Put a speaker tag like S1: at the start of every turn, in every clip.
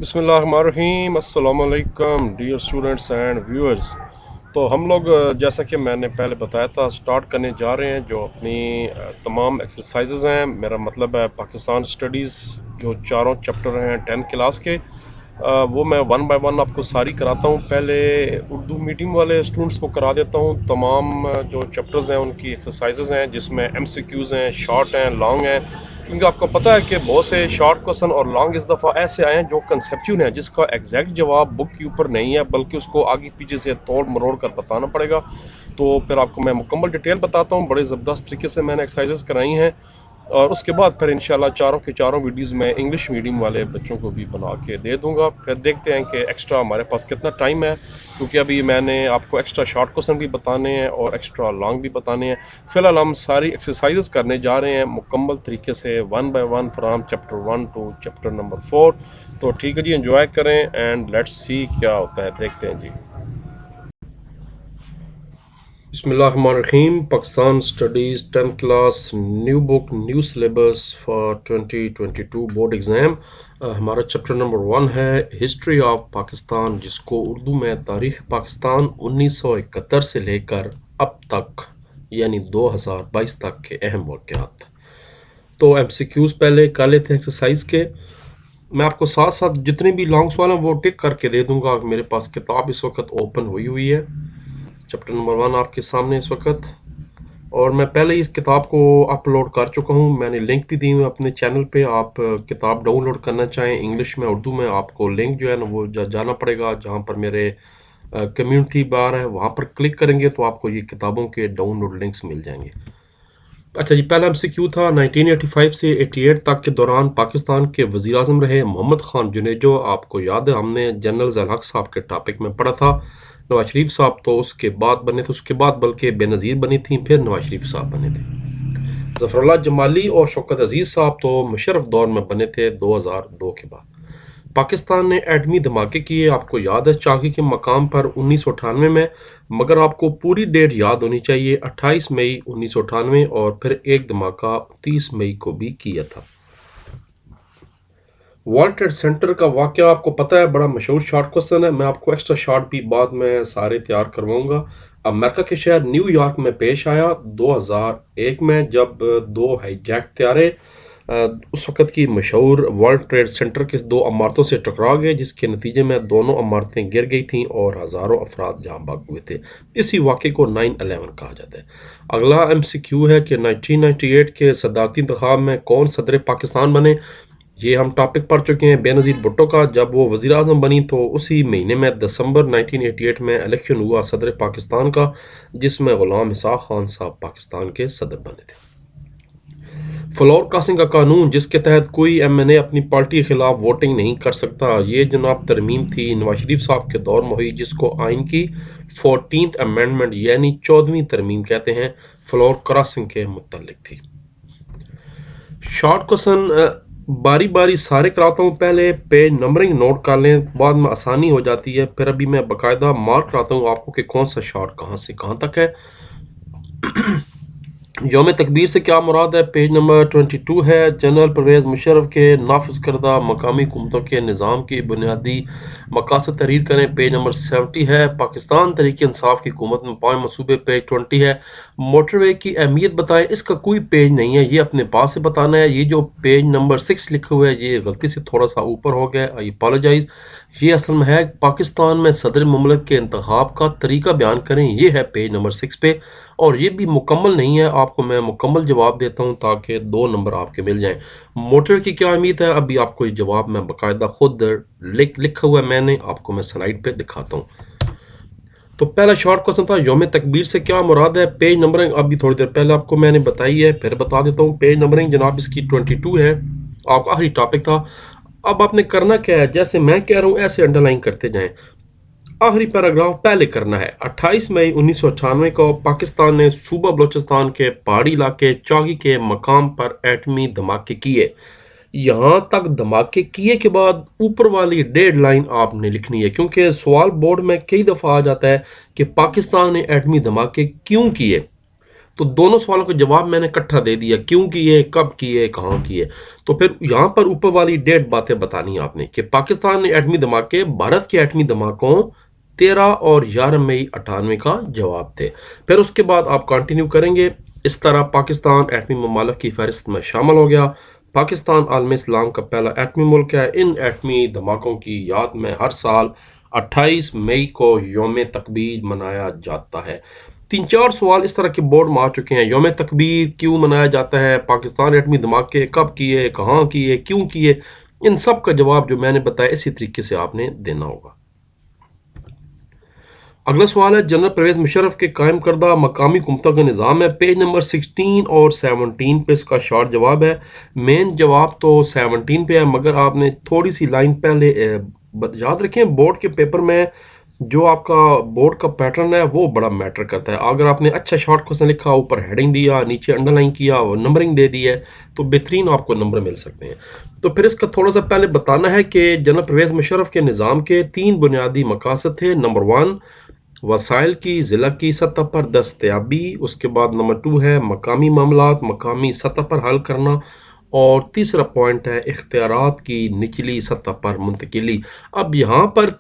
S1: بسم اللہ الرحمن الرحیم۔ السلام علیکم ڈیئر اسٹوڈنٹس اینڈ ویورز۔ تو ہم لوگ جیسا کہ میں نے پہلے بتایا تھا اسٹارٹ کرنے جا رہے ہیں جو اپنی تمام ایکسرسائزز ہیں۔ میرا مطلب ہے پاکستان اسٹڈیز جو چاروں چیپٹر ہیں 10th کلاس کے، وہ میں 1 بائی 1 آپ کو ساری کراتا ہوں۔ پہلے اردو میڈیم والے اسٹوڈنٹس کو کرا دیتا ہوں تمام جو چیپٹرز ہیں ان کی ایکسرسائزز ہیں، جس میں MCQs ہیں، شارٹ ہیں، لانگ ہیں، کیونکہ آپ کو پتہ ہے کہ بہت سے شارٹ کوسچن اور لانگ اس دفعہ ایسے آئے ہیں جو کنسیپچول ہیں، جس کا ایگزیکٹ جواب بک کے اوپر نہیں ہے، بلکہ اس کو آگے پیچھے سے توڑ مروڑ کر بتانا پڑے گا۔ تو پھر آپ کو میں مکمل ڈیٹیل بتاتا ہوں۔ بڑے زبردست طریقے سے میں نے ایکسرسائزز کرائی ہیں، اور اس کے بعد پھر انشاءاللہ چاروں کے چاروں ویڈیوز میں انگلش میڈیم والے بچوں کو بھی بنا کے دے دوں گا۔ پھر دیکھتے ہیں کہ ایکسٹرا ہمارے پاس کتنا ٹائم ہے، کیونکہ ابھی میں نے آپ کو ایکسٹرا شارٹ کوسچن بھی بتانے ہیں اور ایکسٹرا لانگ بھی بتانے ہیں۔ فی الحال ہم ساری ایکسرسائزز کرنے جا رہے ہیں مکمل طریقے سے 1 by 1 from chapter 1 to chapter number 4۔ تو ٹھیک ہے جی، انجوائے کریں اینڈ لیٹس سی کیا ہوتا ہے، دیکھتے ہیں جی۔ بسم اللہ الرحمن الرحیم۔ Pakistan studies 10th class, new book, new syllabus for 2022 board exam. ہمارا چیپٹر نمبر 1 ہے ہسٹری آف پاکستان، جس کو اردو میں تاریخ پاکستان 1971 سے لے کر اب تک یعنی 2022 تک کے اہم واقعات۔ تو MCQs پہلے کر لیتے ہیں ایکسرسائز کے۔ میں آپ کو ساتھ ساتھ جتنے بھی لانگ سوال ہیں وہ ٹک کر کے دے دوں گا۔ میرے پاس کتاب اس وقت اوپن ہوئی ہے، چیپٹر نمبر 1 آپ کے سامنے اس وقت، اور میں پہلے ہی اس کتاب کو اپلوڈ کر چکا ہوں۔ میں نے لنک بھی دی ہوئی اپنے چینل پہ، آپ کتاب ڈاؤن لوڈ کرنا چاہیں انگلش میں اردو میں، آپ کو لنک جو ہے نا وہ جانا پڑے گا جہاں پر میرے کمیونٹی بار ہے، وہاں پر کلک کریں گے تو آپ کو یہ کتابوں کے ڈاؤن لوڈ لنکس مل جائیں گے۔ اچھا جی، پہلا MCQ تھا 1985 سے 88 تک کے دوران پاکستان کے وزیر اعظم رہے محمد خان جنیجو۔ آپ کو یاد ہے ہم نے جنرل ضیاء الحق صاحب کے ٹاپک میں پڑھا تھا۔ نواز شریف صاحب تو اس کے بعد بنے تھے، اس کے بعد بلکہ بے نظیر بنی تھیں، پھر نواز شریف صاحب بنے تھے۔ ظفر اللہ جمالی اور شوکت عزیز صاحب تو مشرف دور میں بنے تھے 2002 کے بعد۔ پاکستان نے ایٹمی دھماکے کیے، آپ کو یاد ہے چاقی کے مقام پر 1998 میں، مگر آپ کو پوری ڈیٹ یاد ہونی چاہیے، 28 مئی 1998، اور پھر ایک دھماکہ 30 مئی کو بھی کیا تھا۔ ورلڈ ٹریڈ سینٹر کا واقعہ آپ کو پتہ ہے، بڑا مشہور شارٹ کوسچن ہے۔ میں آپ کو ایکسٹرا شارٹ بھی بعد میں سارے تیار کرواؤں گا۔ امریکہ کے شہر نیو یارک میں پیش آیا 2001 میں، جب 2 ہائی جیک طیارے اس وقت کی مشہور ورلڈ ٹریڈ سینٹر کے 2 عمارتوں سے ٹکرا گئے، جس کے نتیجے میں دونوں عمارتیں گر گئی تھیں اور ہزاروں افراد جاں بحق ہوئے تھے۔ اسی واقعے کو 9/11 کہا جاتا ہے۔ اگلا MCQ ہے کہ 1998 کے صدارتی انتخاب میں کون صدر پاکستان بنے۔ یہ ہم ٹاپک پڑھ چکے ہیں بے نظیر بھٹو کا۔ جب وہ وزیر اعظم بنی تو اسی مہینے میں دسمبر 1988 میں الیکشن ہوا صدر پاکستان کا، جس میں غلام اسحاق خان صاحب پاکستان کے صدر بنے تھے۔ فلور کراسنگ کا قانون، جس کے تحت کوئی MNA اپنی پارٹی کے خلاف ووٹنگ نہیں کر سکتا، یہ جناب ترمیم تھی نواز شریف صاحب کے دور میں ہوئی، جس کو آئین کی 14th امینڈمنٹ یعنی 14ویں ترمیم کہتے ہیں، فلور کراسنگ کے متعلق تھی۔ شارٹ کوسچن باری باری سارے کراتا ہوں، پہلے پیج نمبرنگ نوٹ کر لیں، بعد میں آسانی ہو جاتی ہے، پھر ابھی میں باقاعدہ مارک کراتا ہوں آپ کو کہ کون سا شارٹ کہاں سے کہاں تک ہے۔ یوم تکبیر سے کیا مراد ہے؟ پیج نمبر 22 ہے۔ جنرل پرویز مشرف کے نافذ کردہ مقامی حکومتوں کے نظام کی بنیادی مقاصد تحریر کریں، پیج نمبر 70 ہے۔ پاکستان تحریک انصاف کی حکومت میں 5 منصوبے، پیج 20 ہے۔ موٹر وے کی اہمیت بتائیں، اس کا کوئی پیج نہیں ہے، یہ اپنے پاس سے بتانا ہے۔ یہ جو پیج نمبر 6 لکھا ہوا ہے یہ غلطی سے تھوڑا سا اوپر ہو گیا، آئی اپالوجائز۔ یہ اصل میں ہے پاکستان میں صدر مملک کے انتخاب کا طریقہ بیان کریں، یہ ہے پیج نمبر 6 پہ، اور یہ بھی مکمل نہیں ہے، آپ کو میں مکمل جواب دیتا ہوں تاکہ 2 نمبر آپ کے مل جائیں۔ موٹر کی کیا اہمیت ہے؟ ابھی آپ کو یہ جواب میں باقاعدہ خود لکھا ہوا ہے، میں نے آپ کو میں سلائیڈ پہ دکھاتا ہوں۔ تو پہلا شارٹ کوسچن تھا یوم تکبیر سے کیا مراد ہے؟ پیج نمبرنگ ابھی تھوڑی دیر پہلے آپ کو میں نے بتائی ہے، پھر بتا دیتا ہوں۔ پیج نمبرنگ جناب اس کی 22 ہے، آپ کا آخری ٹاپک تھا۔ اب آپ نے کرنا کیا ہے، جیسے میں کہہ رہا ہوں ایسے انڈر لائن کرتے جائیں، آخری پیراگراف پہلے کرنا ہے۔ 28 مئی 1998 کو پاکستان نے صوبہ بلوچستان کے پہاڑی علاقے چاقی کے مقام پر ایٹمی دھماکے کیے۔ یہاں تک دھماکے کیے کے بعد اوپر والی ڈیڈ لائن آپ نے لکھنی ہے، کیونکہ سوال بورڈ میں کئی دفعہ آ جاتا ہے کہ پاکستان نے ایٹمی دھماکے کیوں کیے، تو دونوں سوالوں کا جواب میں نے اکٹھا دے دیا، کیوں کیے، کب کیے، کہاں کیے۔ تو پھر یہاں پر اوپر والی ڈیڑھ باتیں بتانی آپ نے کہ پاکستان نے ایٹمی دھماکے بھارت کے ایٹمی دھماکوں 13 اور 11 مئی 98 کا جواب تھے۔ پھر اس کے بعد آپ کنٹینیو کریں گے۔ اس طرح پاکستان ایٹمی ممالک کی فہرست میں شامل ہو گیا۔ پاکستان عالم اسلام کا پہلا ایٹمی ملک ہے۔ ان ایٹمی دھماکوں کی یاد میں ہر سال 28 مئی کو یوم تکبیر منایا جاتا ہے۔ 3-4 سوال اس طرح کے بورڈ میں آ چکے ہیں۔ یوم تکبیر کیوں منایا جاتا ہے، پاکستان ایٹمی دھماکے کب کیے، کہاں کیے، کیوں کیے، ان سب کا جواب جو میں نے بتایا اسی طریقے سے آپ نے دینا ہوگا۔ اگلا سوال ہے جنرل پرویز مشرف کے قائم کردہ مقامی حکومتوں کا نظام ہے۔ پیج نمبر 16 اور 17 پہ اس کا شارٹ جواب ہے۔ مین جواب تو 17 پہ ہے، مگر آپ نے تھوڑی سی لائن پہلے یاد رکھیں بورڈ کے پیپر میں جو آپ کا بورڈ کا پیٹرن ہے وہ بڑا میٹر کرتا ہے۔ اگر آپ نے اچھا شارٹ کوسچن لکھا، اوپر ہیڈنگ دیا، نیچے انڈر لائن کیا اور نمبرنگ دے دی ہے تو بہترین آپ کو نمبر مل سکتے ہیں۔ تو پھر اس کا تھوڑا سا پہلے بتانا ہے کہ جنرل پرویز مشرف کے نظام کے 3 بنیادی مقاصد تھے۔ نمبر 1 وسائل کی ضلع کی سطح پر دستیابی، اس کے بعد نمبر 2 ہے مقامی معاملات مقامی سطح پر حل کرنا، اور تیسرا پوائنٹ ہے اختیارات کی نچلی سطح پر منتقلی۔ اب یہاں پر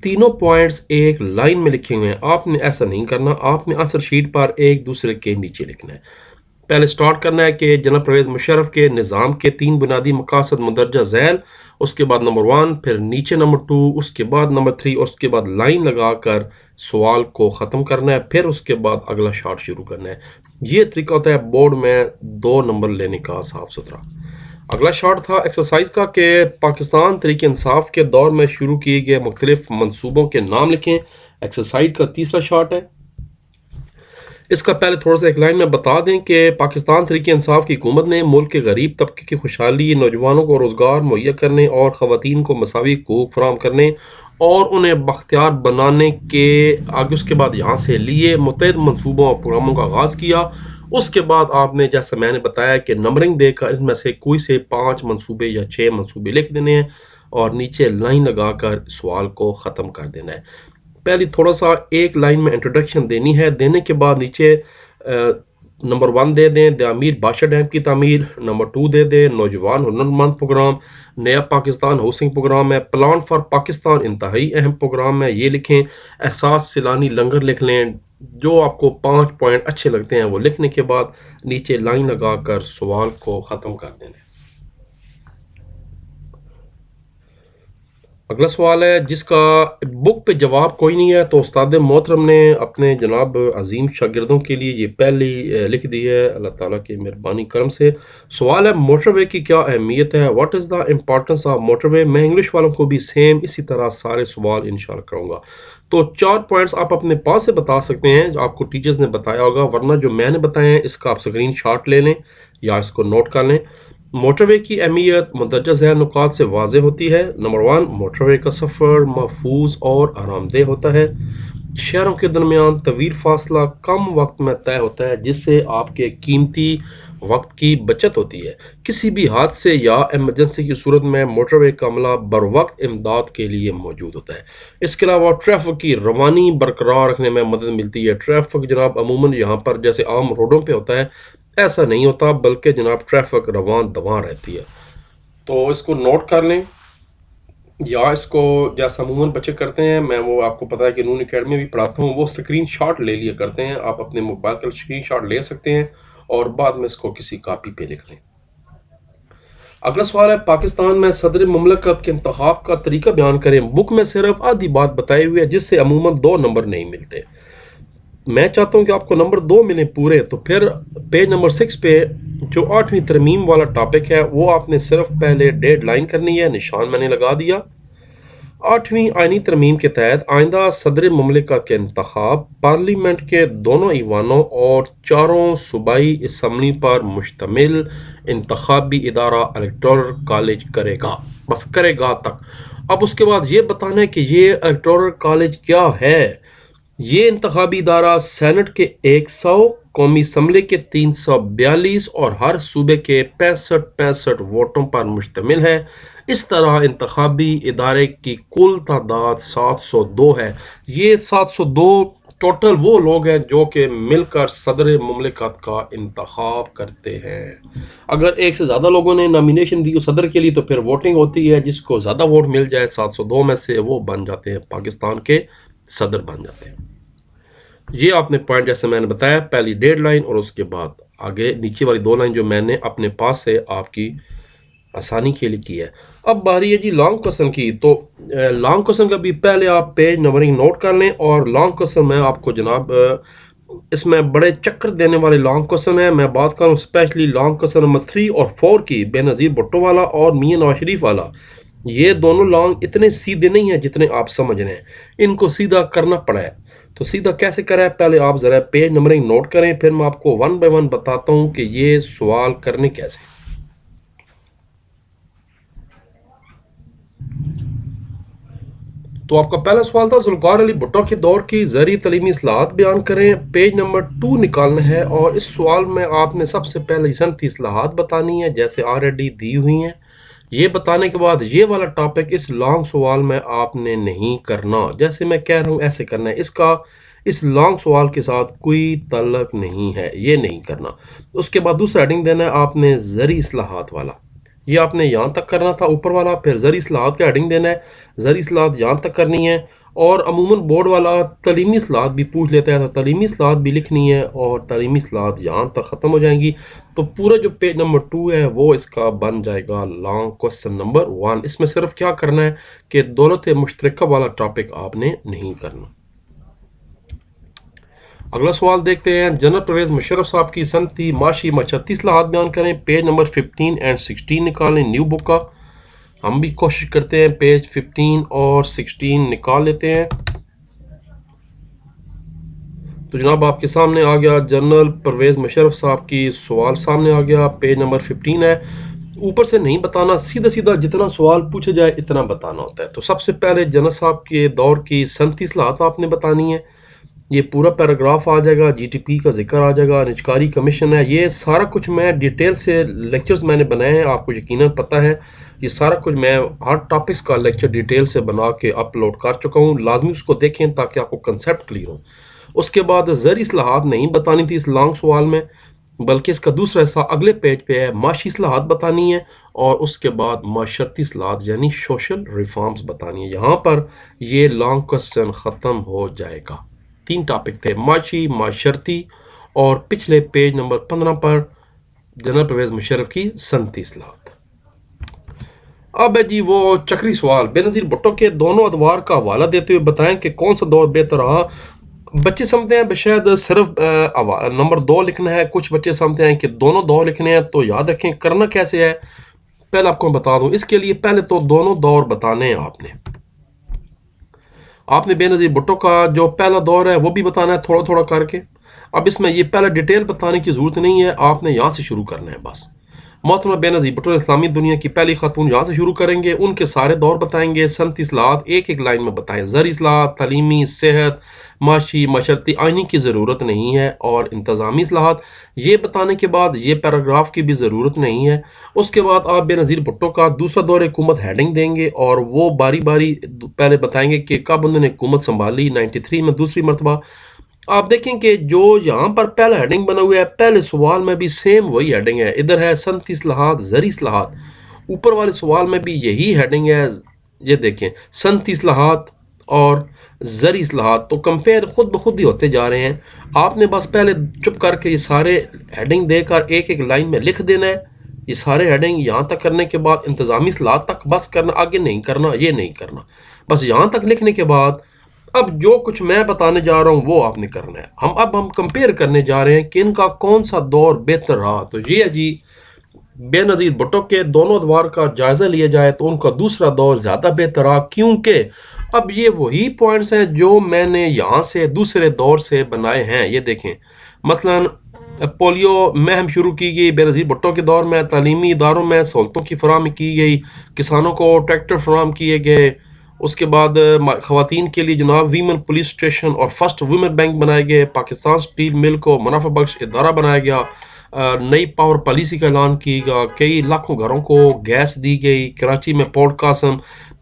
S1: تینوں پوائنٹس ایک لائن میں لکھے ہوئے ہیں، آپ نے ایسا نہیں کرنا، آپ نے آنسر شیٹ پر ایک دوسرے کے نیچے لکھنا ہے۔ پہلے سٹارٹ کرنا ہے کہ جنرل پرویز مشرف کے نظام کے 3 بنیادی مقاصد مندرجہ ذیل، اس کے بعد نمبر 1، پھر نیچے نمبر 2، اس کے بعد نمبر 3، اور اس کے بعد لائن لگا کر سوال کو ختم کرنا ہے، پھر اس کے بعد اگلا شارٹ شروع کرنا ہے۔ یہ طریقہ ہوتا ہے بورڈ میں 2 نمبر لینے کا صاف ستھرا۔ اگلا شارٹ تھا ایکسرسائز کا کہ پاکستان تحریک انصاف کے دور میں شروع کیے گئے مختلف منصوبوں کے نام لکھیں۔ ایکسرسائز کا تیسرا شارٹ ہے۔ اس کا پہلے تھوڑا سا ایک لائن میں بتا دیں کہ پاکستان تحریک انصاف کی حکومت نے ملک کے غریب طبقے کی خوشحالی، نوجوانوں کو روزگار مہیا کرنے اور خواتین کو مساوی حقوق فراہم کرنے اور انہیں بااختیار بنانے کے آگے اس کے بعد یہاں سے لیے متعدد منصوبوں اور پروگراموں کا آغاز کیا۔ اس کے بعد آپ نے جیسا میں نے بتایا کہ نمبرنگ دے کر ان میں سے کوئی سے 5 منصوبے یا 6 منصوبے لکھ دینے ہیں اور نیچے لائن لگا کر سوال کو ختم کر دینا ہے۔ پہلی تھوڑا سا ایک لائن میں انٹروڈکشن دینی ہے، دینے کے بعد نیچے نمبر 1 دے دیں امیر بادشاہ ڈیم کی تعمیر، نمبر 2 دے دیں نوجوان ہنرمند پروگرام، نیا پاکستان ہاؤسنگ پروگرام ہے، پلان فار پاکستان انتہائی اہم پروگرام ہے، یہ لکھیں۔ احساس سیلانی لنگر لکھ لیں۔ جو آپ کو 5 پوائنٹ اچھے لگتے ہیں وہ لکھنے کے بعد نیچے لائن لگا کر سوال کو ختم کر دینا۔ اگلا سوال ہے جس کا بک پہ جواب کوئی نہیں ہے، تو استاد محترم نے اپنے جناب عظیم شاگردوں کے لیے یہ پہلی لکھ دی ہے، اللہ تعالیٰ کی مہربانی کرم سے۔ سوال ہے موٹر وے کی کیا اہمیت ہے، what is the importance of motorway. میں انگلش والوں کو بھی سیم اسی طرح سارے سوال انشاءاللہ کروں گا۔ تو 4 پوائنٹس آپ اپنے پاس سے بتا سکتے ہیں جو آپ کو ٹیچرز نے بتایا ہوگا، ورنہ جو میں نے بتائے ہیں اس کا آپ اسکرین شاٹ لے لیں یا اس کو نوٹ کر لیں۔ موٹر وے کی اہمیت مندرجہ ذیل نکات سے واضح ہوتی ہے۔ نمبر 1 موٹر وے کا سفر محفوظ اور آرام دہ ہوتا ہے۔ شہروں کے درمیان طویل فاصلہ کم وقت میں طے ہوتا ہے جس سے آپ کے قیمتی وقت کی بچت ہوتی ہے۔ کسی بھی حادثے یا ایمرجنسی کی صورت میں موٹر وے کا عملہ بر وقت امداد کے لیے موجود ہوتا ہے۔ اس کے علاوہ ٹریفک کی روانی برقرار رکھنے میں مدد ملتی ہے۔ ٹریفک جناب عموماً یہاں پر جیسے عام روڈوں پہ ہوتا ہے ایسا نہیں ہوتا، بلکہ جناب ٹریفک رواں دواں رہتی ہے۔ تو اس کو نوٹ کر لیں یا اس کو جیسا عموماً بچے کرتے ہیں، میں وہ آپ کو پتا ہے کہ نون اکیڈمی بھی پڑھاتا ہوں، وہ اسکرین شاٹ لے لیا کرتے ہیں۔ آپ اپنے موبائل کا اسکرین شاٹ لے سکتے ہیں اور بعد میں اس کو کسی کاپی پہ لکھ لیں۔ اگلا سوال ہے پاکستان میں صدر مملکت کے انتخاب کا طریقہ بیان کریں۔ بک میں صرف آدھی بات بتائی ہوئی ہے جس سے عموماً 2 نمبر نہیں ملتے۔ میں چاہتا ہوں کہ آپ کو نمبر 2 ملیں پورے، تو پھر پیج نمبر 6 پہ جو 8ویں ترمیم والا ٹاپک ہے وہ آپ نے صرف پہلے ڈیڈ لائن کرنی ہے، نشان میں نے لگا دیا۔ 8ویں آئینی ترمیم کے تحت آئندہ صدر مملکت کے انتخاب پارلیمنٹ کے دونوں ایوانوں اور 4 صوبائی اسمبلی پر مشتمل انتخابی ادارہ الیکٹورل کالج کرے گا، بس کرے گا تک۔ اب اس کے بعد یہ بتانا ہے کہ یہ الیکٹورل کالج کیا ہے۔ یہ انتخابی ادارہ سینٹ کے 100، قومی اسمبلی کے 342 اور ہر صوبے کے 65 ووٹوں پر مشتمل ہے۔ اس طرح انتخابی ادارے کی کل تعداد 702 ہے۔ یہ 702 ٹوٹل وہ لوگ ہیں جو کہ مل کر صدر مملکت کا انتخاب کرتے ہیں. اگر ایک سے زیادہ لوگوں نے نامینیشن دی صدر کے لیے تو پھر ووٹنگ ہوتی ہے، جس کو زیادہ ووٹ مل جائے 702 میں سے وہ بن جاتے ہیں، پاکستان کے صدر بن جاتے ہیں. یہ آپ نے پوائنٹ جیسے میں نے بتایا، پہلی ڈیڈ لائن اور اس کے بعد آگے نیچے والی 2 لائن جو میں نے اپنے پاس سے آپ کی آسانی کے لیے کی ہے. اب باری ہے جی لانگ کوسچن کی. تو لانگ کوسچن کا بھی پہلے آپ پیج نمبرنگ نوٹ کر لیں، اور لانگ کوسچن میں آپ کو جناب اس میں بڑے چکر دینے والے لانگ کوسچن ہیں. میں بات کروں اسپیشلی لانگ کوسچن نمبر 3 اور 4 کی، بے نظیر بھٹو والا اور میاں نواز شریف والا. یہ دونوں لانگ اتنے سیدھے نہیں ہیں جتنے آپ سمجھ رہے ہیں، ان کو سیدھا کرنا پڑا ہے. تو سیدھا کیسے کرا ہے، پہلے آپ ذرا پیج نمبرنگ نوٹ کریں، پھر میں آپ کو 1 بائی 1 بتاتا ہوں کہ یہ سوال کرنے کیسے. تو آپ کا پہلا سوال تھا ذوالفقار علی بھٹو کے دور کی زرعی تعلیمی اصلاحات بیان کریں. پیج نمبر 2 نکالنا ہے، اور اس سوال میں آپ نے سب سے پہلے صنعتی اصلاحات بتانی ہے جیسے آلریڈی دی ہوئی ہیں. یہ بتانے کے بعد یہ والا ٹاپک اس لانگ سوال میں آپ نے نہیں کرنا، جیسے میں کہہ رہا ہوں ایسے کرنا ہے. اس لانگ سوال کے ساتھ کوئی تعلق نہیں ہے، یہ نہیں کرنا. اس کے بعد دوسرا ہیڈنگ دینا ہے آپ نے زرعی اصلاحات والا. یہ آپ نے یہاں تک کرنا تھا اوپر والا، پھر زرعی اصلاحات کا ہیڈنگ دینا ہے، زرعی اصلاحات یہاں تک کرنی ہے. اور عموماً بورڈ والا تعلیمی اصلاحات بھی پوچھ لیتا ہے، تو تعلیمی اصلاحات بھی لکھنی ہے، اور تعلیمی اصلاحات یہاں تک ختم ہو جائیں گی. تو پورا جو پیج نمبر 2 ہے وہ اس کا بن جائے گا لانگ کوسچن نمبر 1. اس میں صرف کیا کرنا ہے کہ دولت مشترکہ والا ٹاپک آپ نے نہیں کرنا. اگلا سوال دیکھتے ہیں. جنرل پرویز مشرف صاحب کی صنعتی معاشی معاشرتی اصلاحات بیان کریں. پیج نمبر 15 اینڈ 16 نکالیں نیو بک کا. ہم بھی کوشش کرتے ہیں پیج 15 اور 16 نکال لیتے ہیں. تو جناب آپ کے سامنے آ گیا جنرل پرویز مشرف صاحب کی سوال سامنے آ گیا. پیج نمبر 15 ہے. اوپر سے نہیں بتانا، سیدھا سیدھا جتنا سوال پوچھا جائے اتنا بتانا ہوتا ہے. تو سب سے پہلے جنرل صاحب کے دور کی صنعتی اصلاحات آپ نے بتانی ہے. یہ پورا پیراگراف آ جائے گا، جی ٹی پی کا ذکر آ جائے گا، نجکاری کمیشن ہے. یہ سارا کچھ میں ڈیٹیل سے لیکچرز میں نے بنائے ہیں، آپ کو یقیناً پتہ ہے. یہ سارا کچھ میں ہر ٹاپکس کا لیکچر ڈیٹیل سے بنا کے اپلوڈ کر چکا ہوں. لازمی اس کو دیکھیں تاکہ آپ کو کنسیپٹ کلیئر ہو. اس کے بعد زرعی اصلاحات نہیں بتانی تھی اس لانگ سوال میں، بلکہ اس کا دوسرا حصہ اگلے پیج پہ ہے. معاشی اصلاحات بتانی ہے، اور اس کے بعد معاشرتی اصلاحات یعنی سوشل ریفارمز بتانی ہے. یہاں پر یہ لانگ کوسچن ختم ہو جائے گا. 3 ٹاپک تھے، معاشی، معاشرتی، اور پچھلے پیج نمبر 15 پر جنرل پرویز مشرف کی صنعتی اصلاحات. اب ہے جی وہ چکری سوال. بے نظیر بھٹو کے دونوں ادوار کا حوالہ دیتے ہوئے بتائیں کہ کون سا دور بہتر رہا. بچے سمجھتے ہیں شاید صرف نمبر 2 لکھنا ہے، کچھ بچے سمجھتے ہیں کہ دونوں دور لکھنے ہیں. تو یاد رکھیں کرنا کیسے ہے، پہلے آپ کو میں بتا دوں. اس کے لیے پہلے تو دونوں دور بتانے ہیں آپ نے بے نظیر بھٹو کا جو پہلا دور ہے وہ بھی بتانا ہے تھوڑا تھوڑا کر کے. اب اس میں یہ پہلے ڈیٹیل بتانے کی ضرورت نہیں ہے، آپ نے یہاں سے شروع کرنا ہے بس. محترمہ بے نظیر بھٹو اسلامی دنیا کی پہلی خاتون، یہاں سے شروع کریں گے. ان کے سارے دور بتائیں گے. صنعتی اصلاحات ایک ایک لائن میں بتائیں. زرعی اصلاحات، تعلیمی، صحت، معاشی، معاشرتی، آئینی کی ضرورت نہیں ہے. اور انتظامی اصلاحات یہ بتانے کے بعد یہ پیراگراف کی بھی ضرورت نہیں ہے. اس کے بعد آپ بے نظیر بھٹو کا دوسرا دور حکومت ہیڈنگ دیں گے، اور وہ باری باری پہلے بتائیں گے کہ کب انہوں نے حکومت سنبھالی. 93 میں دوسری مرتبہ. آپ دیکھیں کہ جو یہاں پر پہلا ہیڈنگ بنا ہوا ہے پہلے سوال میں بھی سیم وہی ہیڈنگ ہے. ادھر ہے صنعتی اصلاحات، زرعی اصلاحات. اوپر والے سوال میں بھی یہی ہیڈنگ ہے. یہ دیکھیں صنعتی اصلاحات اور زرعی اصلاحات، تو کمپیئر خود بخود ہی ہوتے جا رہے ہیں. آپ نے بس پہلے چپ کر کے یہ سارے ہیڈنگ دے کر ایک ایک لائن میں لکھ دینا ہے. یہ سارے ہیڈنگ یہاں تک کرنے کے بعد انتظامی اصلاحات تک بس کرنا، آگے نہیں کرنا، یہ نہیں کرنا. بس یہاں تک لکھنے کے بعد اب جو کچھ میں بتانے جا رہا ہوں وہ آپ نے کرنا ہے. ہم کمپیئر کرنے جا رہے ہیں کہ ان کا کون سا دور بہتر رہا. تو یہ ہے جی بے نظیر بھٹو کے دونوں ادوار کا جائزہ لیا جائے تو ان کا دوسرا دور زیادہ بہتر رہا، کیونکہ اب یہ وہی پوائنٹس ہیں جو میں نے یہاں سے دوسرے دور سے بنائے ہیں. یہ دیکھیں مثلا پولیو مہم شروع کی گئی بے نظیر بھٹو کے دور میں. تعلیمی اداروں میں سہولتوں کی فراہمی کی گئی، کسانوں کو ٹریکٹر فراہم کیے گئے. اس کے بعد خواتین کے لیے جناب ویمن پولیس اسٹیشن اور فرسٹ ویمن بینک بنائے گئے. پاکستان سٹیل مل کو منافع بخش ادارہ بنایا گیا. نئی پاور پالیسی کا اعلان کیا گیا. کئی لاکھوں گھروں کو گیس دی گئی. کراچی میں پورٹ قاسم.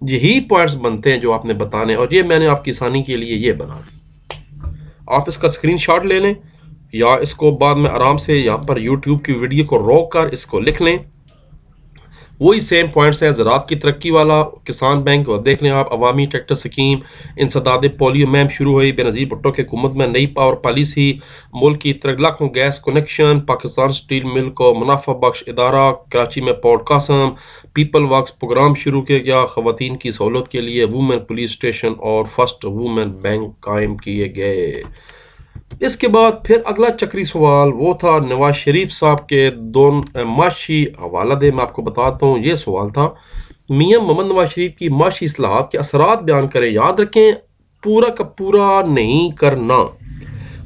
S1: یہی پوائنٹس بنتے ہیں جو آپ نے بتانے، اور یہ میں نے آپ کی آسانی کے لیے یہ بنا دی. آپ اس کا اسکرین شاٹ لے لیں یا اس کو بعد میں آرام سے یہاں پر یوٹیوب کی ویڈیو کو روک کر اس کو لکھ لیں. وہی سیم پوائنٹس ہیں. زراعت کی ترقی والا کسان بینک دیکھ لیں آپ. عوامی ٹریکٹر سکیم. انسداد پولیو مہم شروع ہوئی. بے نظیر بھٹو کی حکومت میں نئی پاور پالیسی. ملک کی 3 لاکھوں گیس کنیکشن. پاکستان سٹیل مل کو منافع بخش ادارہ. کراچی میں Port Qasim. People Works Programme شروع کیا گیا. خواتین کی سہولت کے لیے وومن پولیس اسٹیشن اور فرسٹ وومن بینک قائم کیے گئے. اس کے بعد پھر اگلا چکری سوال وہ تھا نواز شریف صاحب کے معاشی حوالہ دے. میں آپ کو بتاتا ہوں. یہ سوال تھا میاں محمد نواز شریف کی معاشی اصلاحات کے اثرات بیان کریں. یاد رکھیں پورا کا پورا نہیں کرنا.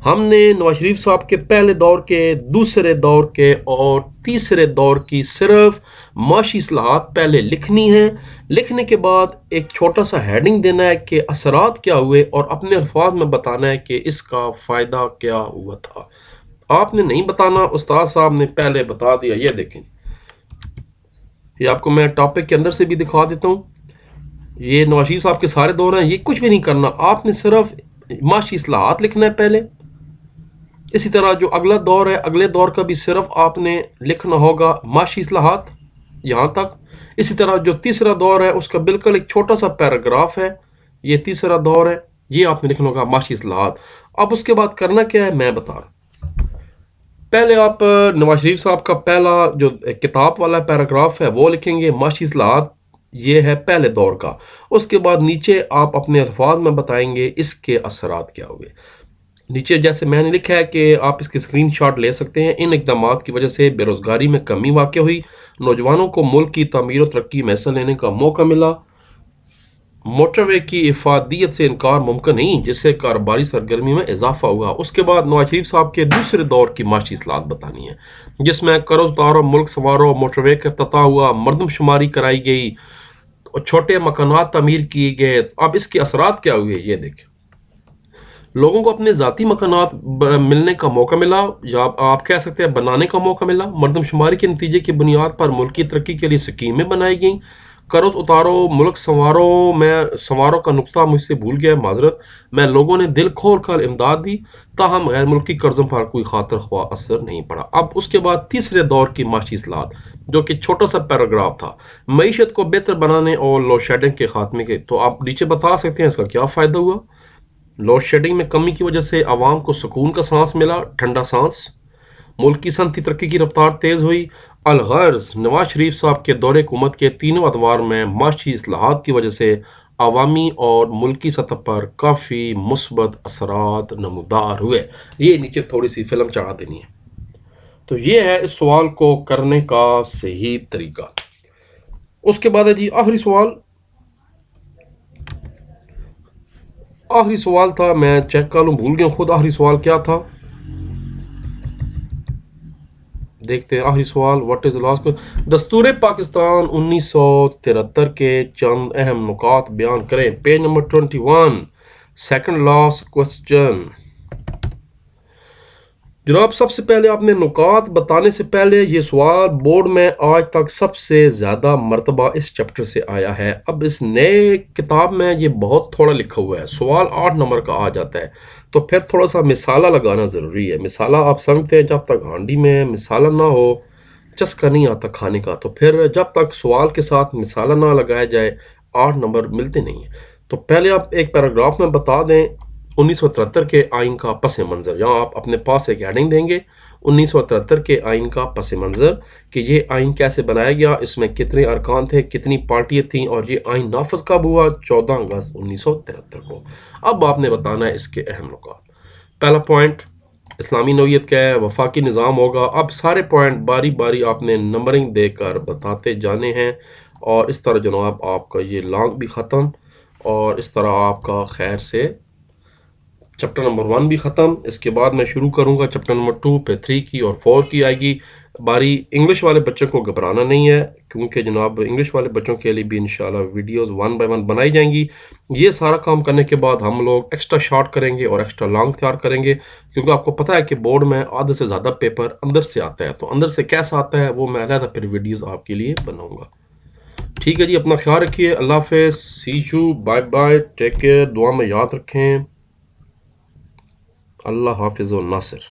S1: ہم نے نواز شریف صاحب کے پہلے دور کے، دوسرے دور کے اور تیسرے دور کی صرف معاشی اصلاحات پہلے لکھنی ہے. لکھنے کے بعد ایک چھوٹا سا ہیڈنگ دینا ہے کہ اثرات کیا ہوئے اور اپنے الفاظ میں بتانا ہے کہ اس کا فائدہ کیا ہوا تھا. آپ نے نہیں بتانا، استاد صاحب نے پہلے بتا دیا. یہ دیکھیں، یہ آپ کو میں ٹاپک کے اندر سے بھی دکھا دیتا ہوں. یہ نواز شریف صاحب کے سارے دور ہیں. یہ کچھ بھی نہیں کرنا، آپ نے صرف معاشی اصلاحات لکھنا ہے پہلے. اسی طرح جو اگلا دور ہے، اگلے دور کا بھی صرف آپ نے لکھنا ہوگا معاشی اصلاحات یہاں تک. اسی طرح جو تیسرا دور ہے اس کا بالکل ایک چھوٹا سا پیراگراف ہے. یہ تیسرا دور ہے، یہ آپ نے لکھنا ہوگا معاشی اصلاحات. اب اس کے بعد کرنا کیا ہے میں بتا رہا ہوں. پہلے آپ نواز شریف صاحب کا پہلا جو کتاب والا پیراگراف ہے وہ لکھیں گے معاشی اصلاحات. یہ ہے پہلے دور کا. اس کے بعد نیچے آپ اپنے الفاظ میں بتائیں گے اس کے اثرات کیا ہوئے. نیچے جیسے میں نے لکھا ہے کہ آپ اس کے اسکرین شاٹ لے سکتے ہیں. ان اقدامات کی وجہ سے بے روزگاری میں کمی واقع ہوئی. نوجوانوں کو ملک کی تعمیر و ترقی میں حصہ لینے کا موقع ملا. موٹر وے کی افادیت سے انکار ممکن نہیں جس سے کاروباری سرگرمی میں اضافہ ہوا. اس کے بعد نواز شریف صاحب کے دوسرے دور کی معاشی اصلاحات بتانی ہے جس میں قرض اتارو، ملک سنوارو، موٹر وے کا افتتاح ہوا، مردم شماری کرائی گئی، چھوٹے مکانات تعمیر کیے گئے. اب اس کے اثرات کیا ہوئے یہ دیکھیں. لوگوں کو اپنے ذاتی مکانات ملنے کا موقع ملا، یا آپ کہہ سکتے ہیں بنانے کا موقع ملا. مردم شماری کے نتیجے کی بنیاد پر ملکی ترقی کے لیے سکیمیں بنائی گئیں. قرض اتارو، ملک سنوارو میں سنوارو کا نقطہ مجھ سے بھول گیا، معذرت. میں لوگوں نے دل کھول کر امداد دی، تاہم غیر ملکی قرضوں پر کوئی خاطر خواہ اثر نہیں پڑا. اب اس کے بعد تیسرے دور کی معاشی اصلاحات جو کہ چھوٹا سا پیراگراف تھا، معیشت کو بہتر بنانے اور لوڈ شیڈنگ کے خاتمے کے. تو آپ نیچے بتا سکتے ہیں اس کا کیا فائدہ ہوا. لوڈ شیڈنگ میں کمی کی وجہ سے عوام کو سکون کا سانس ملا، ٹھنڈا سانس. ملک کی صنعتی ترقی کی رفتار تیز ہوئی. الغرض نواز شریف صاحب کے دور حکومت کے تینوں ادوار میں معاشی اصلاحات کی وجہ سے عوامی اور ملکی سطح پر کافی مثبت اثرات نمودار ہوئے. یہ نیچے تھوڑی سی فلم چڑھا دینی ہے. تو یہ ہے اس سوال کو کرنے کا صحیح طریقہ. اس کے بعد ہے جی آخری سوال. آخری سوال تھا، میں چیک کر لوں، بھول گیا خود آخری سوال کیا تھا. دیکھتے ہیں آخری سوال. واٹ از لاسٹ دستور پاکستان 1973 کے چند اہم نکات بیان کریں. Page number 21 second last question. جناب سب سے پہلے آپ نے نکات بتانے سے پہلے یہ سوال بورڈ میں آج تک سب سے زیادہ مرتبہ اس چیپٹر سے آیا ہے. اب اس نئے کتاب میں یہ بہت تھوڑا لکھا ہوا ہے. سوال 8 نمبر کا آ جاتا ہے تو پھر تھوڑا سا مثالہ لگانا ضروری ہے. مثالہ آپ سمجھتے ہیں جب تک ہانڈی میں مثالہ نہ ہو چسکا نہیں آتا کھانے کا. تو پھر جب تک سوال کے ساتھ مثالہ نہ لگایا جائے 8 نمبر ملتے نہیں ہیں. تو پہلے آپ ایک پیراگراف میں بتا دیں 1973 کے آئین کا پس منظر. یہاں آپ اپنے پاس ایک ہیڈنگ دیں گے 1973 کے آئین کا پس منظر کہ یہ آئین کیسے بنایا گیا، اس میں کتنے ارکان تھے، کتنی پارٹیاں تھیں اور یہ آئین نافذ کب ہوا 14 اگست 1973 کو. اب آپ نے بتانا ہے اس کے اہم نکات. پہلا پوائنٹ اسلامی نوعیت کیا ہے، وفاقی نظام ہوگا. اب سارے پوائنٹ باری باری آپ نے نمبرنگ دے کر بتاتے جانے ہیں اور اس طرح جناب آپ کا یہ لانگ بھی ختم اور اس طرح آپ کا خیر سے چیپٹر نمبر 1 بھی ختم. اس کے بعد میں شروع کروں گا چیپٹر نمبر 2 پہ 3 کی اور 4 کی آئے گی باری. انگلش والے بچوں کو گھبرانا نہیں ہے کیونکہ جناب انگلش والے بچوں کے لیے بھی انشاءاللہ ویڈیوز 1 بائی 1 بنائی جائیں گی. یہ سارا کام کرنے کے بعد ہم لوگ ایکسٹرا شارٹ کریں گے اور ایکسٹرا لانگ تیار کریں گے کیونکہ آپ کو پتہ ہے کہ بورڈ میں آدھے سے زیادہ پیپر اندر سے آتا ہے. تو اندر سے کیسا آتا ہے وہ میں علیحدہ پھر ویڈیوز آپ کے لیے بناؤں گا. ٹھیک ہے جی، اپنا خیال رکھیے. اللہ حافظ. See you, bye bye, take care. دعا میں یاد رکھیں. اللہ حافظ و ناصر.